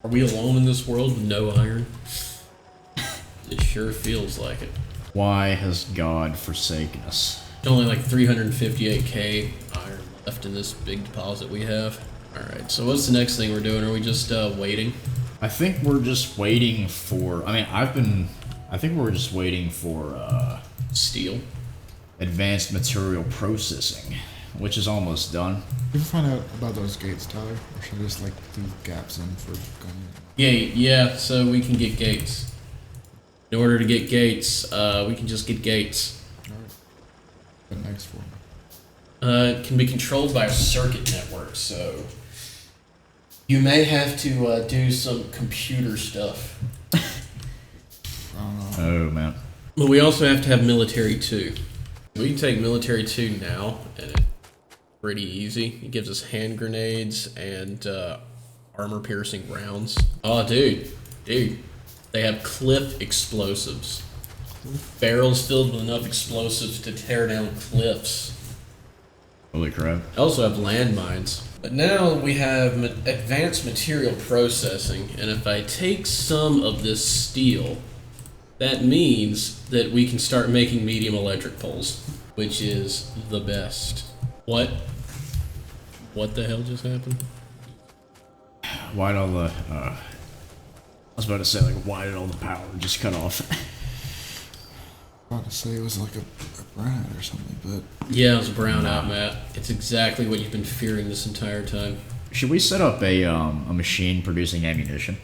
Are we alone in this world with no iron? It sure feels like it. Why has God forsaken us? Only like 358k iron left in this big deposit we have. Alright, so what's the next thing we're doing? Are we just waiting? I think we're just waiting for, I think we're just waiting for, Steel. advanced material processing, which is almost done. Did you find out about those gates, Tyler? Or should I just like leave gaps in for going? Yeah, so we can get gates. In order to get gates, we can just get gates. Alright. What next for me? It can be controlled by a circuit network, so you may have to do some computer stuff. I don't know. Oh, man. But we also have to have military 2. We can take military 2 now, and it's pretty easy. It gives us hand grenades and armor-piercing rounds. Oh, dude. They have cliff explosives. Barrels filled with enough explosives to tear down cliffs. Holy crap. I also have landmines. But now we have advanced material processing, and if I take some of this steel, that means that we can start making medium electric poles, which is the best. What? What the hell just happened? Why did all the, I was about to say, like, why did all the power just cut off? About to say it was like a brownout or something, but Yeah, it was a brownout, Matt. It's exactly what you've been fearing this entire time. Should we set up a machine producing ammunition?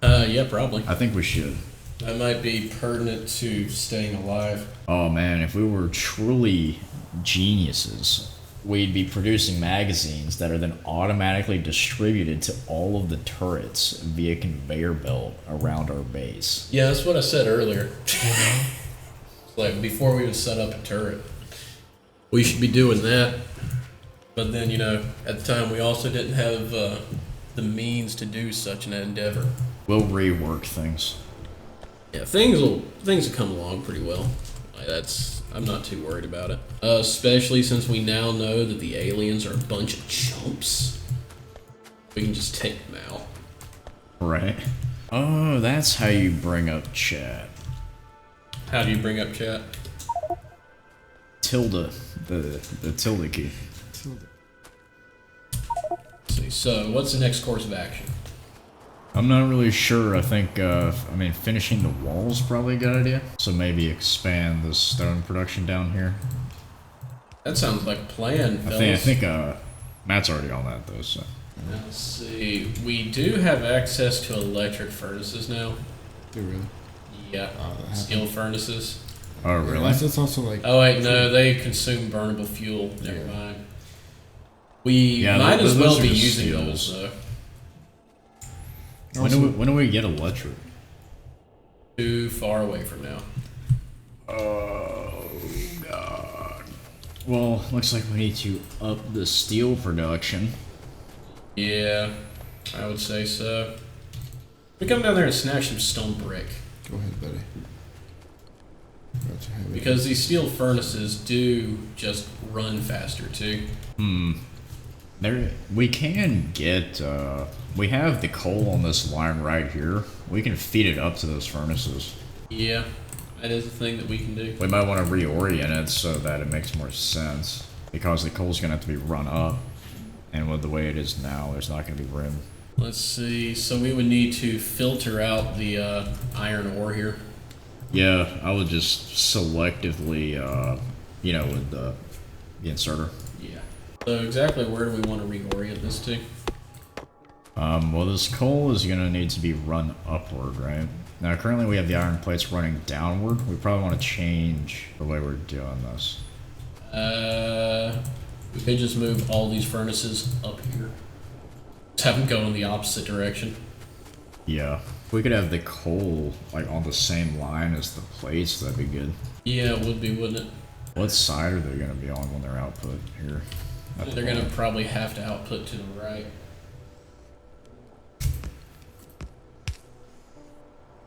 Yeah, probably. I think we should. That might be pertinent to staying alive. Oh man, if we were truly geniuses, we'd be producing magazines that are then automatically distributed to all of the turrets via conveyor belt around our base. Yeah, that's what I said earlier. Like, before we would set up a turret. We should be doing that. But then, you know, at the time we also didn't have the means to do such an endeavor. We'll rework things. Yeah, things will come along pretty well. I'm not too worried about it. Especially since we now know that the aliens are a bunch of chumps. We can just take them out. Right. Oh, that's how you bring up chat. How do you bring up chat? Tilde. The tilde key. Let's see, so what's the next course of action? I'm not really sure. I think, finishing the walls is probably a good idea. So maybe expand the stone production down here. That sounds like a plan, fellas. I think, Matt's already on that though, so. Now, let's see. We do have access to electric furnaces now. do really. Yeah, steel furnaces. Oh, really? It's also like. Oh wait, no, they consume burnable fuel. Never mind. We might as those well are be just using steels. those though. When do we get electric? Too far away from now. Oh god. Well, looks like we need to up the steel production. Yeah, I would say so. We come down there and snatch some stone brick. Go ahead, buddy. Gotcha, have it. Because these steel furnaces do just run faster too. There, we can get, we have the coal on this line right here. We can feed it up to those furnaces. Yeah, that is a thing that we can do. We might want to reorient it so that it makes more sense. Because the coal's going to have to be run up. And with the way it is now, there's not going to be room. Let's see, so we would need to filter out the iron ore here. Yeah, I would just selectively, with the inserter. Yeah. So exactly where do we want to reorient this to? Well, this coal is going to need to be run upward, right? Now, currently we have the iron plates running downward. We probably want to change the way we're doing this. We could just move all these furnaces up here. Just have them go in the opposite direction. Yeah. If we could have the coal, like, on the same line as the plates, that'd be good. Yeah, it would be, wouldn't it? What side are they going to be on when they're output here? They're going to probably have to output to the right.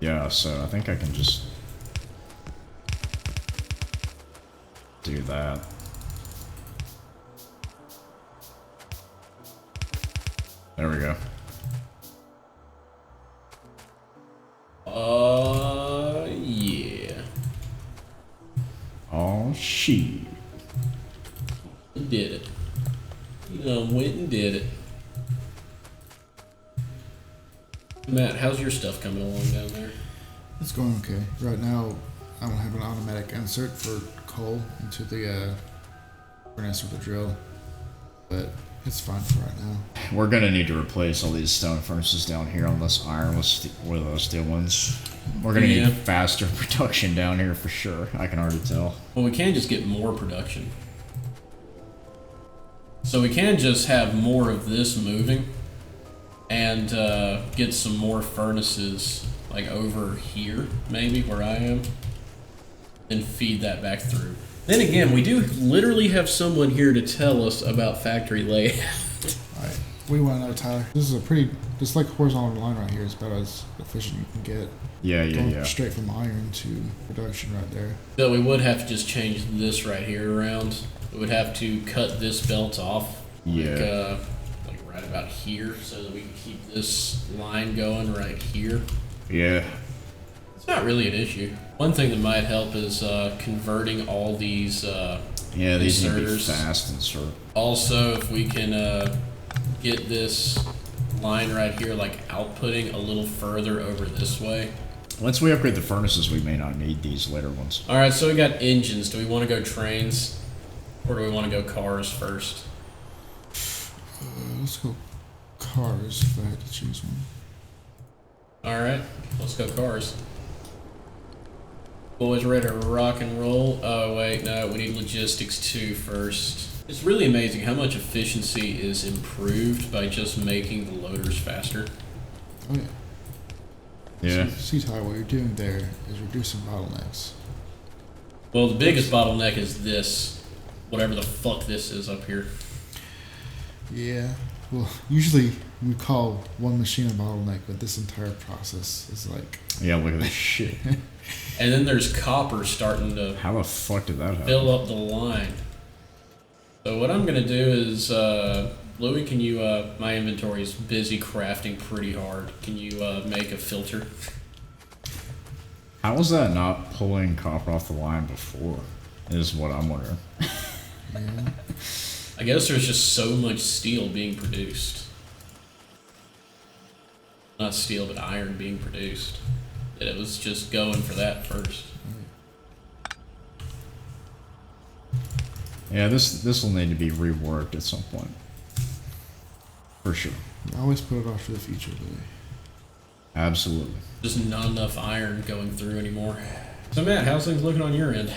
Yeah, so I think I can just do that. There we go. Shit. You did it. You done went and did it. Matt, how's your stuff coming along down there? It's going okay. Right now, I don't have an automatic insert for coal into the furnace with the drill, but it's fine for right now. We're gonna need to replace all these stone furnaces down here on this iron with steel ones. We're gonna need faster production down here for sure. I can already tell. Well, we can just get more production. So we can just have more of this moving and get some more furnaces like over here, maybe where I am, and feed that back through. Then again, we do literally have someone here to tell us about factory layout. Alright, what do you want to know, Tyler? This is this like horizontal line right here is about as efficient you can get. Going straight from iron to production right there. So we would have to just change this right here around. We would have to cut this belt off. Yeah. Like right about here, so that we can keep this line going right here. Yeah. It's not really an issue. One thing that might help is converting all these yeah, these need to be inserters. fast and short. Also, if we can get this line right here, like outputting a little further over this way. Once we upgrade the furnaces, we may not need these later ones. All right, so we got engines. Do we want to go trains, or do we want to go cars first? Let's go cars if I had to choose one. All right, let's go cars. Boys ready to rock and roll? Oh wait, no, we need logistics 2 first. It's really amazing how much efficiency is improved by just making the loaders faster. Oh yeah. Yeah. See, Ty, what you're doing there is reducing bottlenecks. Well, the biggest bottleneck is this, whatever the fuck this is up here. Yeah. Well, usually we call one machine a bottleneck, but this entire process is like... Yeah, look at this shit. And then there's copper starting to How the fuck did that happen? fill up the line. So what I'm gonna do is, Louis, can you, my inventory is busy crafting pretty hard. Can you make a filter? How was that not pulling copper off the line before? Is what I'm wondering. Yeah. I guess there's just so much steel being produced. Not steel, but iron being produced. That it was just going for that first. Yeah, this will need to be reworked at some point. For sure. I always put it off for the future, Louis. Absolutely. Just not enough iron going through anymore. So Matt, how's things looking on your end?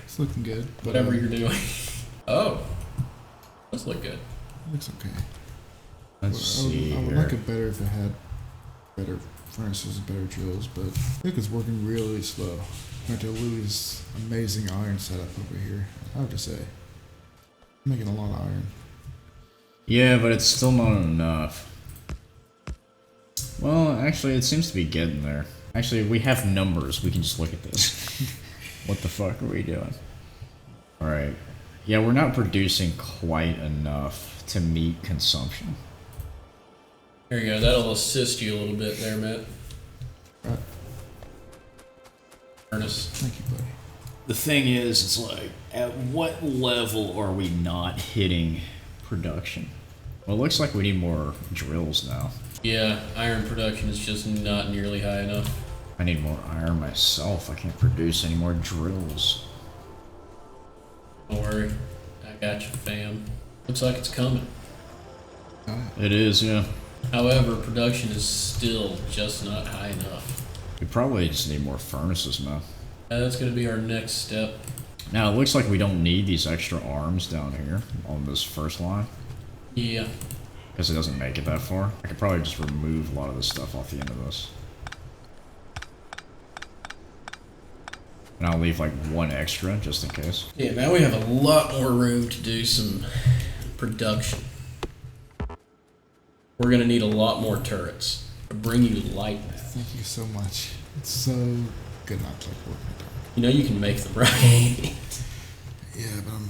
It's looking good. But, Whatever you're doing. Oh. Does look good. Looks okay. Let's see I would here. like it better if it had better furnaces and better drills, but I think it's working really slow. Compared to Louis' amazing iron setup over here, I have to say. I'm making a lot of iron. Yeah, but it's still not enough. Well, actually, it seems to be getting there. Actually, we have numbers. We can just look at this. What the fuck are we doing? Alright. Yeah, we're not producing quite enough to meet consumption. There you go. That'll assist you a little bit there, Matt. Right. Ernest. Thank you, buddy. The thing is, it's like, at what level are we not hitting production? Well, it looks like we need more drills now. Yeah, iron production is just not nearly high enough. I need more iron myself. I can't produce any more drills. Don't worry. I got you, fam. Looks like it's coming. It is, yeah. However, production is still just not high enough. We probably just need more furnaces now. That's going to be our next step. Now, it looks like we don't need these extra arms down here on this first line. Yeah. Because it doesn't make it that far. I could probably just remove a lot of this stuff off the end of this. And I'll leave like one extra just in case. Yeah, now we have a lot more room to do some production. We're going to need a lot more turrets to bring you light, Matt. Thank you so much. It's so good not to like work in the dark. You know you can make them, right? Yeah, but I'm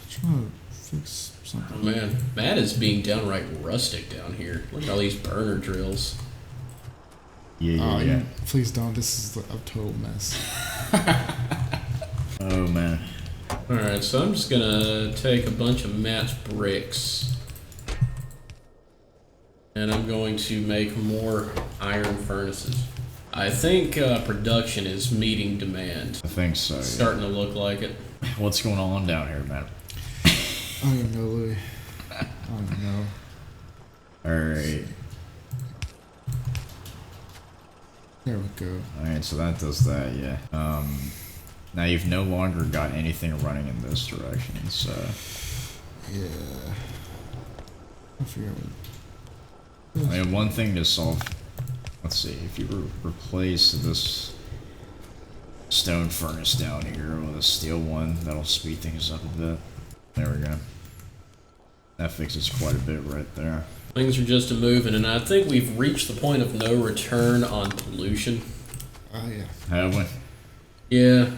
trying to fix something. Oh man, Matt is being downright rustic down here. Look at all these burner drills. Yeah. Please don't. This is a total mess. Oh man. Alright, so I'm just gonna take a bunch of match bricks. And I'm going to make more iron furnaces. I think production is meeting demand. I think so. It's starting to look like it. What's going on down here, man? I don't know, Louis. I don't know. Alright. There we go. Alright, so that does that, yeah. Now you've no longer got anything running in this direction, so... Yeah. I figure out I mean, one thing to solve... Let's see, if you replace this stone furnace down here with a steel one, that'll speed things up a bit. There we go. That fixes quite a bit right there. Things are just moving, and I think we've reached the point of no return on pollution. Oh, yeah. Have we? Yeah.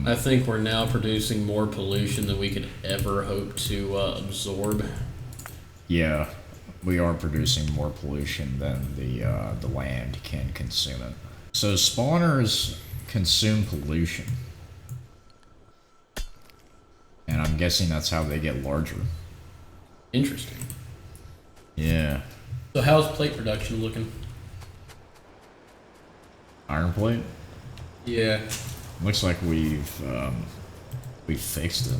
I think we're now producing more pollution than we could ever hope to absorb. Yeah, we are producing more pollution than the land can consume it. So spawners consume pollution. And I'm guessing that's how they get larger. Interesting. Yeah. So how's plate production looking? Iron plate? Yeah. Looks like we've fixed it.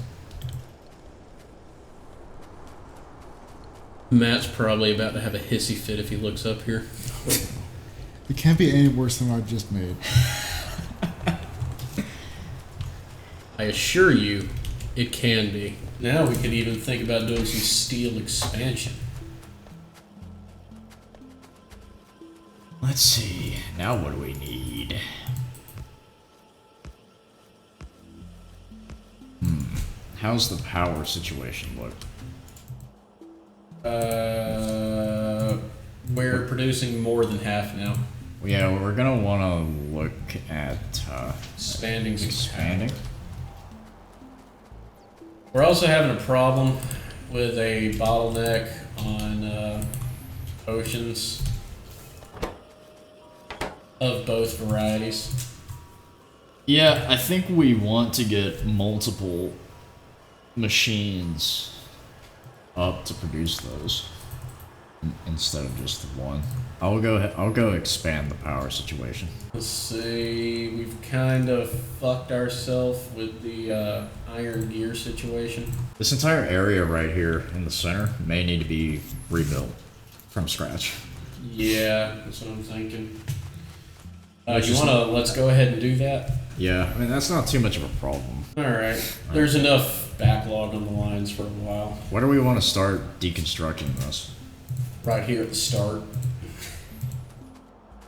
Matt's probably about to have a hissy fit if he looks up here. It can't be any worse than what I just made. I assure you, it can be. Now we could even think about doing some steel expansion. Let's see. Now what do we need? How's the power situation look? We're producing more than half now. Yeah, we're gonna want to look at Expanding. expanding. We're also having a problem with a bottleneck on potions of both varieties. Yeah, I think we want to get multiple machines up to produce those instead of just one. I'll go expand the power situation. Let's see, we've kind of fucked ourselves with the iron gear situation. This entire area right here in the center may need to be rebuilt from scratch. Yeah, that's what I'm thinking. Let's go ahead and do that? Yeah, I mean, that's not too much of a problem. Alright, there's enough backlog on the lines for a while. Where do we want to start deconstructing this? Right here at the start.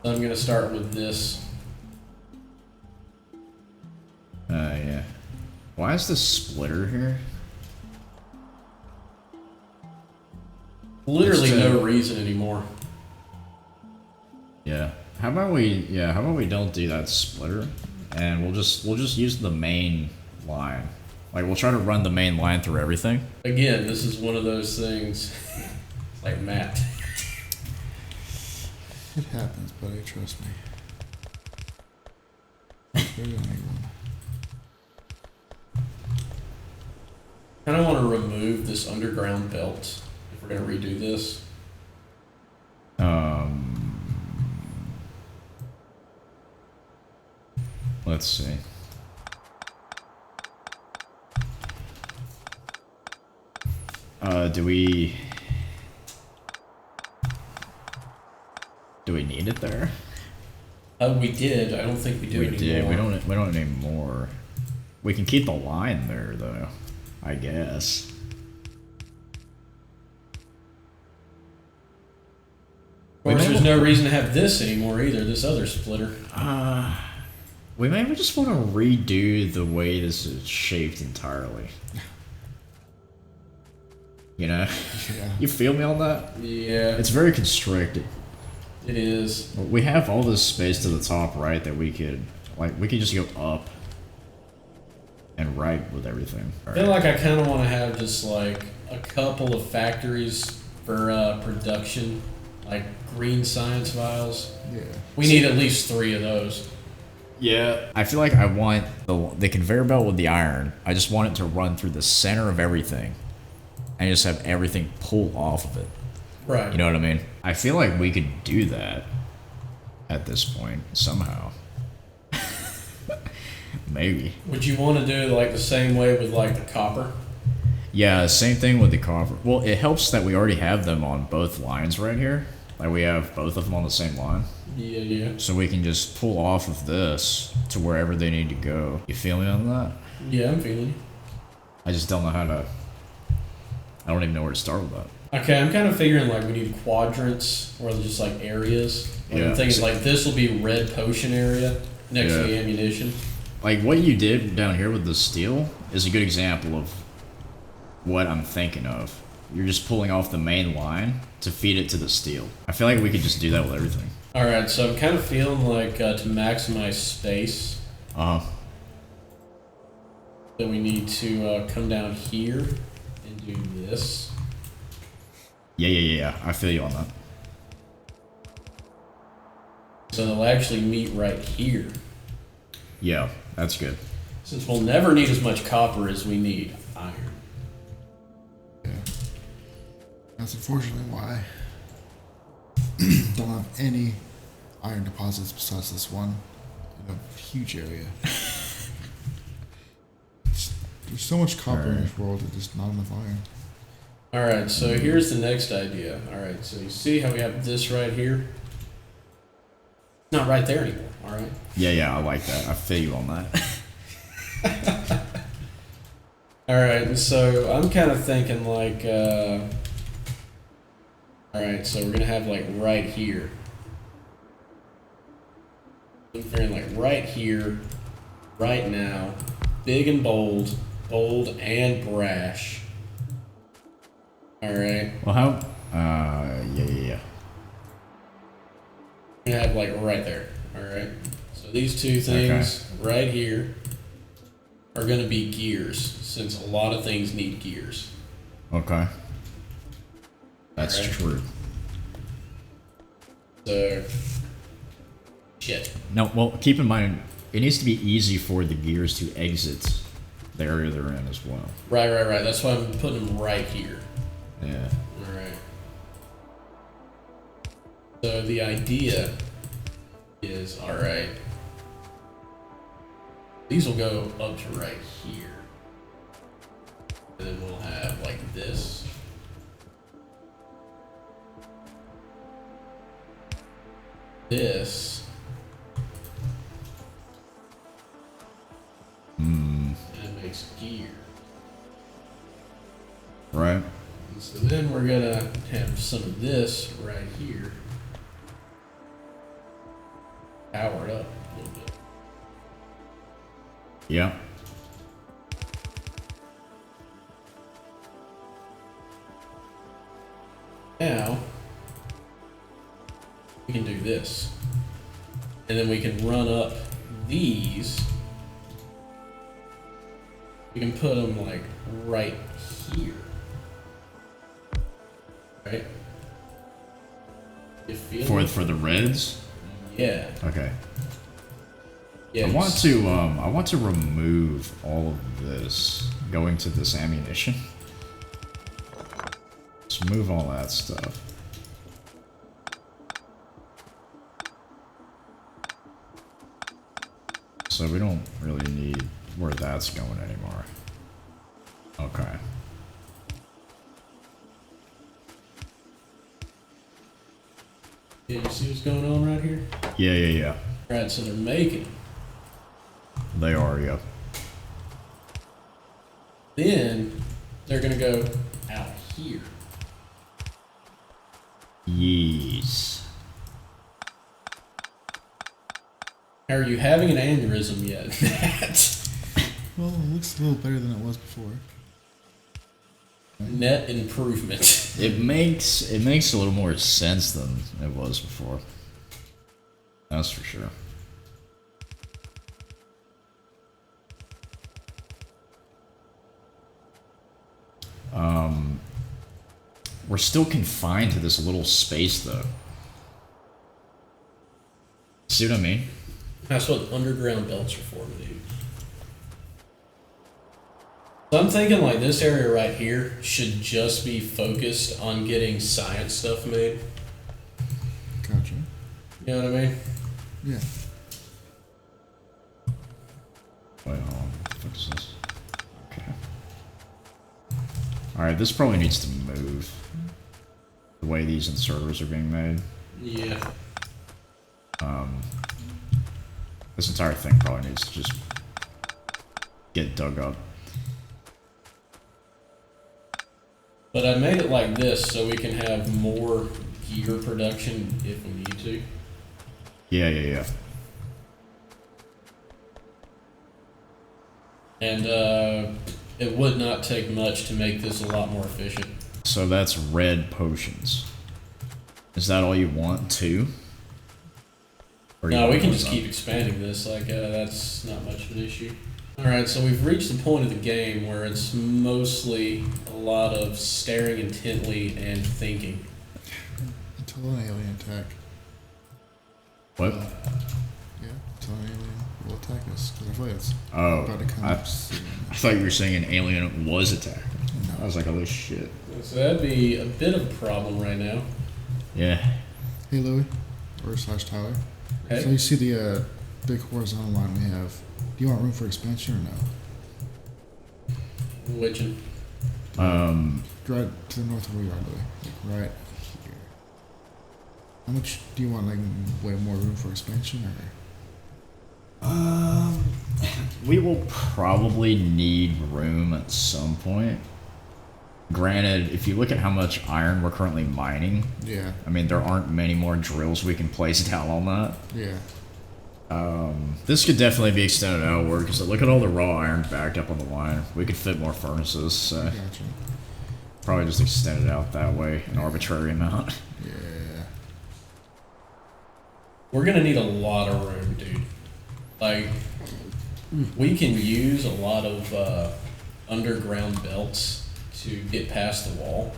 I'm gonna start with this. Yeah. Why is this splitter here? Literally no reason anymore. Yeah. How about we don't do that splitter and we'll just use the main line. Like we'll try to run the main line through everything. Again, this is one of those things like Matt. It happens, buddy. Trust me. Better than anyone. Kind of want to remove this underground belt if we're gonna redo this. Let's see. Do we need it there? We did. I don't think we do We anymore. did. We don't anymore. We can keep the line there though, I guess. Of course, there's no reason to have this anymore either, this other splitter. We maybe just want to redo the way this is shaped entirely. You know? Yeah. You feel me on that? Yeah, It's very constricted. it is. We have all this space to the top right that we could just go up and right with everything. I feel like I kind of want to have just like a couple of factories for production, like green science vials. Yeah. We need at least 3 of those. Yeah. I feel like I want the conveyor belt with the iron. I just want it to run through the center of everything, and just have everything pull off of it. Right. You know what I mean? I feel like we could do that at this point somehow. Maybe. Would you want to do it like the same way with like the copper? Yeah, same thing with the copper. Well, it helps that we already have them on both lines right here. Like we have both of them on the same line. Yeah, yeah. So we can just pull off of this to wherever they need to go. You feel me on that? Yeah, I'm feeling you. I just don't know how to... I don't even know where to start with that. Okay, I'm kind of figuring like we need quadrants or just like areas. Like Yeah. I'm thinking like this will be red potion area next to the ammunition. Like what you did down here with the steel is a good example of what I'm thinking of. You're just pulling off the main line to feed it to the steel. I feel like we could just do that with everything. All right, so I'm kind of feeling like to maximize space, Uh-huh. that we need to come down here and do this. Yeah. I feel you on that. So they'll actually meet right here. Yeah, that's good. Since we'll never need as much copper as we need iron. Yeah. That's unfortunately why don't have any iron deposits besides this one in a huge area. There's so much copper in this world, there's just not enough iron. Alright, so here's the next idea. Alright, so you see how we have this right here? Not right there anymore, alright? Yeah, I like that. I feel you on that. Alright, so I'm kind of thinking like, alright, so we're gonna have like right here. I'm figuring like right here, right now, big and bold, bold and brash. Alright. Well, how... yeah. We have like right there. Alright. So these two things right here are going to be gears, since a lot of things need gears. Okay. That's Alright. true. So, shit. No, well, keep in mind, it needs to be easy for the gears to exit the area they're in as well. Right. That's why I'm putting them right here. Yeah. Alright. So the idea is, alright, these will go up to right here. And then we'll have like this. This. And it makes gear. Right? And so then we're gonna have some of this right here. Powered up a little bit. Yeah. Now, we can do this. And then we can run up these. We can put them like right here. Right? You feel For the reds? Yeah. Okay. Yeah. I want to remove all of this going to this ammunition. Just move all that stuff. So we don't really need where that's going anymore. Okay. Yeah, you see what's going on right here? Yeah. Right, so they're making. They are, yeah. Then they're gonna go out here. Yes. Are you having an aneurysm yet? Well, it looks a little better than it was before. Net improvement. It makes a little more sense than it was before. That's for sure. We're still confined to this little space, though. See what I mean? That's what underground belts are for, dude. So I'm thinking like this area right here should just be focused on getting science stuff made. Gotcha. You know what I mean? Yeah. Wait, hold on. What the fuck is this? Okay. Alright, this probably needs to move. The way these inserters are being made. Yeah. This entire thing probably needs to just get dug up. But I made it like this so we can have more gear production if we need to. Yeah. And it would not take much to make this a lot more efficient. So that's red potions. Is that all you want, too? Or you No, we want can more just than keep expanding this. Like that's not much of an issue. All right, so we've reached the point of the game where it's mostly a lot of staring intently and thinking. Until an alien attack. What? Yeah, until an alien will attack us. Because I feel like it's Oh, about to come I up soon. thought you were saying an alien was attacking. No. I was like, oh shit. So that'd be a bit of a problem right now. Yeah. Hey, Louie. Or slash Tyler. Hey. So you see the big horizontal line we have. Do you want room for expansion or no? Which Right to the north of where you are, Louie. Like right here. How much do you want, like, way more room for expansion, or? We will probably need room at some point. Granted, if you look at how much iron we're currently mining, Yeah. I mean, there aren't many more drills we can place down on that. Yeah. This could definitely be extended outward, because look at all the raw iron backed up on the line. We could fit more furnaces, so Gotcha. probably just extend it out that way, an arbitrary amount. Yeah. we're gonna need a lot of room, dude. Like we can use a lot of underground belts to get past the wall.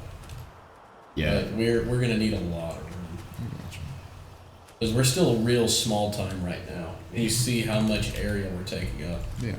Yeah. But we're gonna need a lot of room. I gotcha. Because we're still a real small time right now. And you see how much area we're taking up. Yeah.